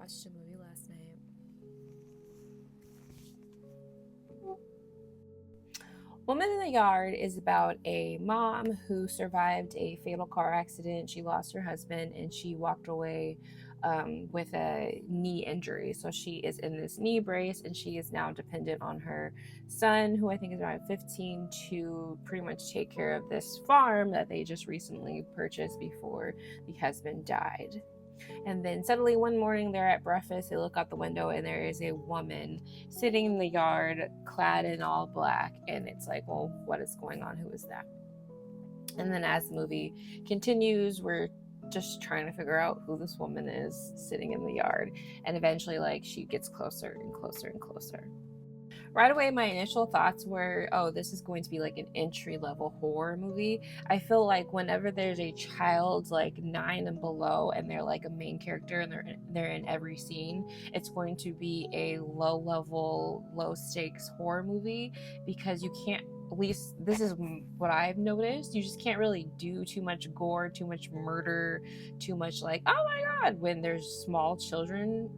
watched a movie last night. Woman in the Yard is about a mom who survived a fatal car accident. She lost her husband and she walked away with a knee injury. So she is in this knee brace and she is now dependent on her son, who I think is around 15, to pretty much take care of this farm that they just recently purchased before the husband died. And then suddenly one morning they're at breakfast, they look out the window and there is a woman sitting in the yard clad in all black. And it's like, well, what is going on? Who is that? And then as the movie continues, we're just trying to figure out who this woman is sitting in the yard. And eventually, like, she gets closer and closer and closer. Right away, my initial thoughts were, oh, this is going to be like an entry-level horror movie. I feel like whenever there's a child like 9 and below and they're like a main character and they're in every scene, it's going to be a low-level, low-stakes horror movie, because you can't, at least this is what I've noticed, you just can't really do too much gore, too much murder, too much like, oh my god, when there's small children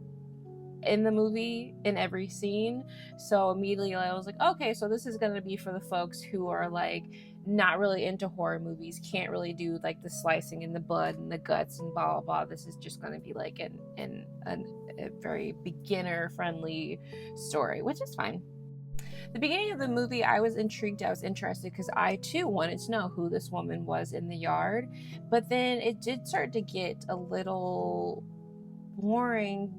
in the movie in every scene. So immediately I was like, okay, so this is going to be for the folks who are like not really into horror movies, can't really do like the slicing and the blood and the guts and blah blah blah. This is just going to be like a very beginner friendly story, which is fine. The beginning of the movie, I was intrigued, I was interested, because I too wanted to know who this woman was in the yard. But then it did start to get a little boring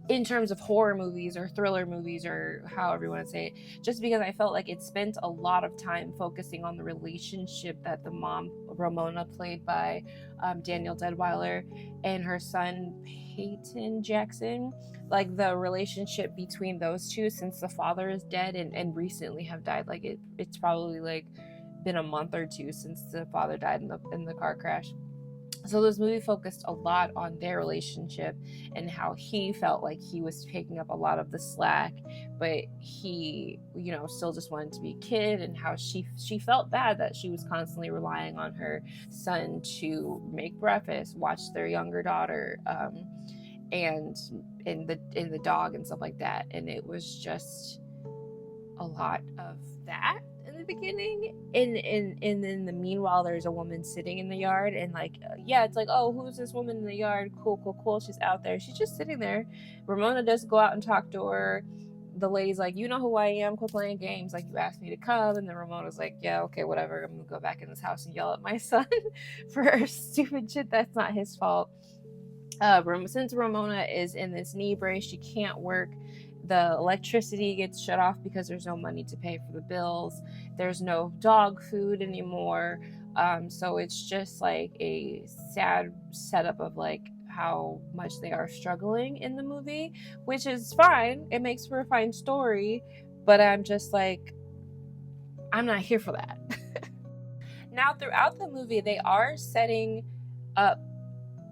in terms of horror movies or thriller movies, or however you want to say it, just because I felt like it spent a lot of time focusing on the relationship that the mom, Ramona, played by Daniel Deadwyler, and her son, Peyton Jackson, like the relationship between those two, since the father is dead and recently have died. Like it's probably like been a month or two since the father died in the car crash. So this movie focused a lot on their relationship and how he felt like he was picking up a lot of the slack, but he, still just wanted to be a kid, and how she felt bad that she was constantly relying on her son to make breakfast, watch their younger daughter, and in the dog and stuff like that. And it was just a lot of that in the beginning, and then the meanwhile there's a woman sitting in the yard, and like, yeah, it's like, oh, who's this woman in the yard? Cool, she's out there, she's just sitting there. Ramona does go out and talk to her. The lady's like, you know who I am, quit playing games, like, you asked me to come. And then Ramona's like, yeah, okay, whatever, I'm gonna go back in this house and yell at my son for stupid shit that's not his fault. Since Ramona is in this knee brace, she can't work. The electricity gets shut off because there's no money to pay for the bills. There's no dog food anymore. So it's just like a sad setup of like how much they are struggling in the movie, which is fine. It makes for a fine story, but I'm just like, I'm not here for that. Now, throughout the movie, they are setting up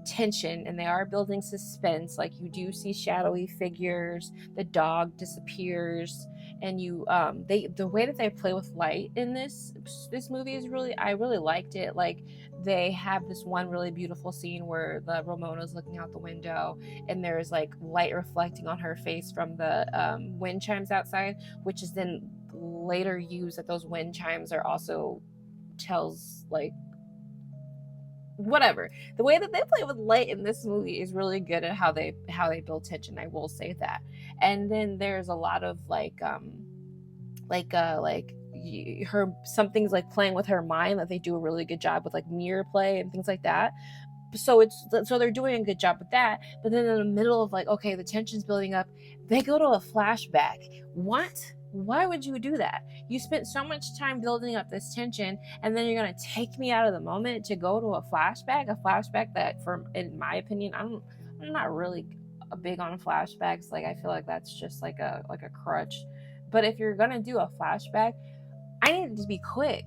tension and they are building suspense. Like, you do see shadowy figures, the dog disappears, and the way that they play with light in this movie is I really liked it. Like, they have this one really beautiful scene where the Ramona's looking out the window and there's like light reflecting on her face from the wind chimes outside, which is then later used, that those wind chimes are also tells, like, whatever. The way that they play with light in this movie is really good at how they build tension, I will say that. And then there's a lot of her, some things like playing with her mind, that they do a really good job with, like mirror play and things like that. So they're doing a good job with that. But then in the middle of like, okay, the tension's building up, they go to a flashback. What? Why would you do that? You spent so much time building up this tension, and then you're going to take me out of the moment to go to a flashback that, in my opinion, I'm not really big on flashbacks. Like, I feel like that's just like a crutch. But if you're going to do a flashback, I need it to be quick,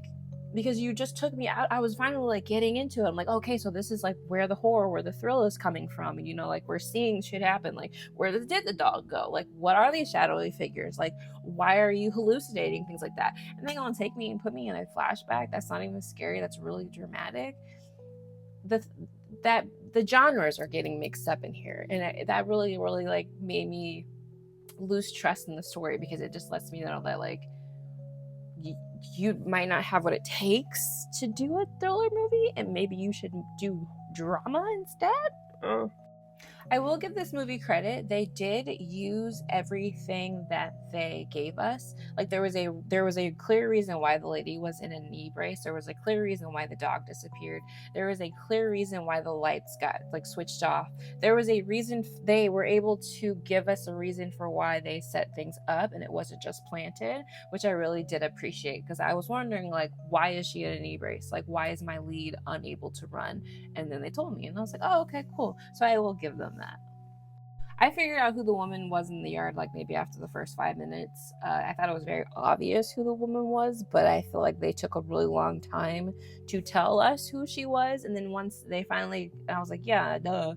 because you just took me out. I was finally like getting into it. I'm like, okay, so this is like where the horror, where the thrill is coming from. And, like, we're seeing shit happen. Like, where did the dog go? Like, what are these shadowy figures? Like, why are you hallucinating? Things like that. And they're gonna take me and put me in a flashback that's not even scary, that's really dramatic. the genres are getting mixed up in here, and that really like made me lose trust in the story, because it just lets me know that like you might not have what it takes to do a thriller movie, and maybe you should do drama instead. I will give this movie credit. They did use everything that they gave us. Like there was a clear reason why the lady was in a knee brace. There was a clear reason why the dog disappeared. There was a clear reason why the lights got like switched off. There was a reason. They were able to give us a reason for why they set things up, and it wasn't just planted, which I really did appreciate, because I was wondering like, why is she in a knee brace? Like, why is my lead unable to run? And then they told me, and I was like, oh, okay, cool. So I will give them that. I figured out who the woman was in the yard like maybe after the first 5 minutes. I thought it was very obvious who the woman was, but I feel like they took a really long time to tell us who she was. And then once they finally, I was like, yeah, duh.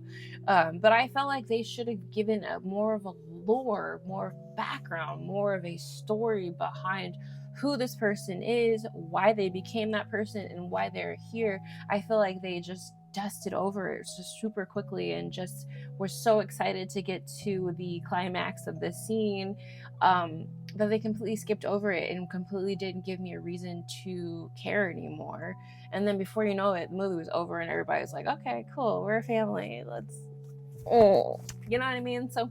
But I felt like they should have given more of a lore, more background, more of a story behind who this person is, why they became that person, and why they're here. I feel like they just dusted over it just super quickly, and just were so excited to get to the climax of the scene that they completely skipped over it and completely didn't give me a reason to care anymore. And then before you know it, the movie was over and everybody's like, okay, cool, we're a family, let's, you know what I mean? So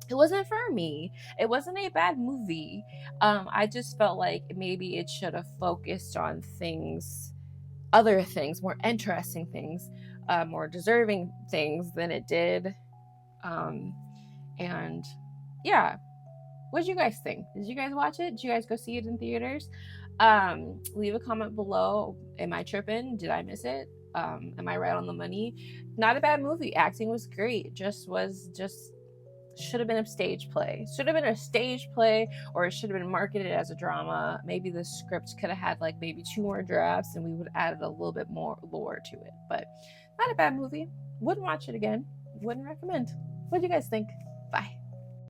it wasn't for me. It wasn't a bad movie. I just felt like maybe it should have focused on things, other things, more interesting things, more deserving things than it did. And yeah, what did you guys think? Did you guys watch it? Did you guys go see it in theaters? Leave a comment below. Am I tripping? Did I miss it? Am I right on the money? Not a bad movie. Acting was great. Just should have been a stage play. Should have been a stage play, or it should have been marketed as a drama. Maybe the script could have had like maybe 2 more drafts, and we would have added a little bit more lore to it. But not a bad movie. Wouldn't watch it again. Wouldn't recommend. What do you guys think? Bye.